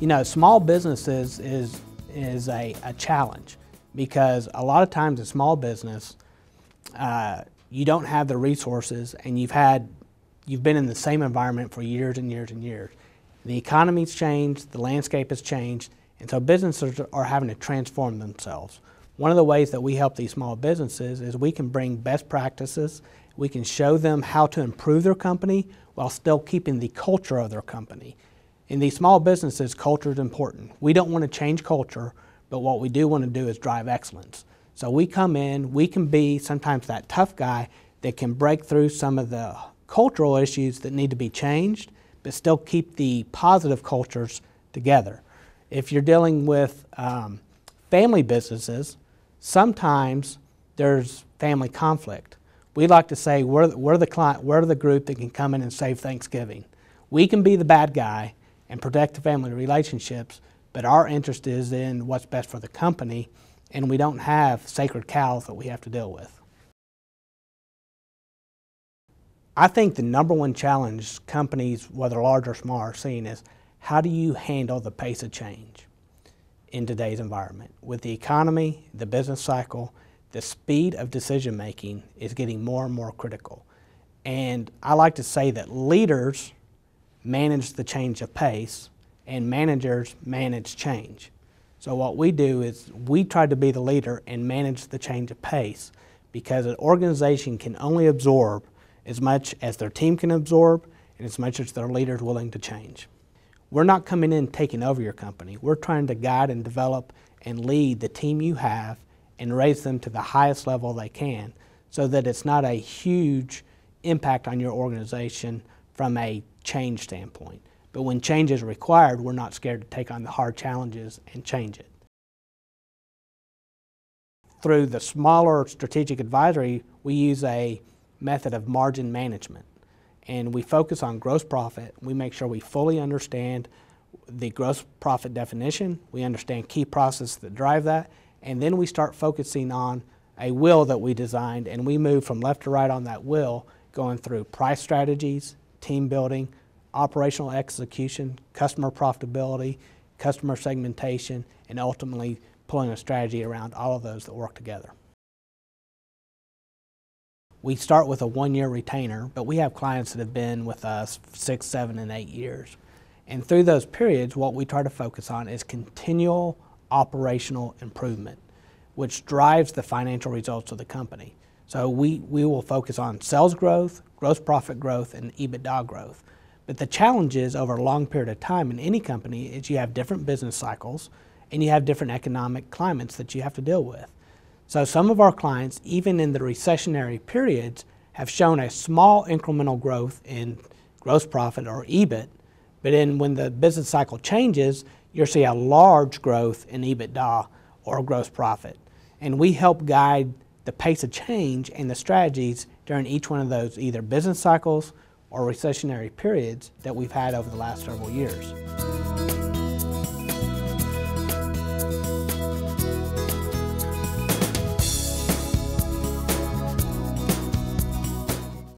You know, small businesses is a challenge because a lot of times in small business, you don't have the resources and you've been in the same environment for years and years and years. The economy's changed, the landscape has changed, and so businesses are having to transform themselves. One of the ways that we help these small businesses is we can bring best practices, we can show them how to improve their company while still keeping the culture of their company. In these small businesses, culture is important. We don't want to change culture, but what we do want to do is drive excellence. So we come in, we can be sometimes that tough guy that can break through some of the cultural issues that need to be changed, but still keep the positive cultures together. If you're dealing with family businesses, sometimes there's family conflict. We like to say we're the group that can come in and save Thanksgiving. We can be the bad guy and protect the family relationships, but our interest is in what's best for the company, and we don't have sacred cows that we have to deal with. I think the number one challenge companies, whether large or small, are seeing is how do you handle the pace of change in today's environment? With the economy, the business cycle, the speed of decision making is getting more and more critical. And I like to say that leaders manage the change of pace and managers manage change. So what we do is we try to be the leader and manage the change of pace, because an organization can only absorb as much as their team can absorb and as much as their leader is willing to change. We're not coming in taking over your company. We're trying to guide and develop and lead the team you have and raise them to the highest level they can, so that it's not a huge impact on your organization from a change standpoint. But when change is required, we're not scared to take on the hard challenges and change it. Through the smaller strategic advisory, we use a method of margin management, and we focus on gross profit. We make sure we fully understand the gross profit definition, we understand key processes that drive that, and then we start focusing on a wheel that we designed, and we move from left to right on that wheel, going through price strategies, team building, operational execution, customer profitability, customer segmentation, and ultimately pulling a strategy around all of those that work together. We start with a 1-year retainer, but we have clients that have been with us 6, 7, and 8 years. And through those periods, what we try to focus on is continual operational improvement, which drives the financial results of the company. So we will focus on sales growth, gross profit growth, and EBITDA growth. But the challenge is, over a long period of time in any company, is you have different business cycles and you have different economic climates that you have to deal with. So some of our clients, even in the recessionary periods, have shown a small incremental growth in gross profit or EBIT, but then when the business cycle changes, you'll see a large growth in EBITDA or gross profit. And we help guide the pace of change and the strategies during each one of those either business cycles or recessionary periods that we've had over the last several years.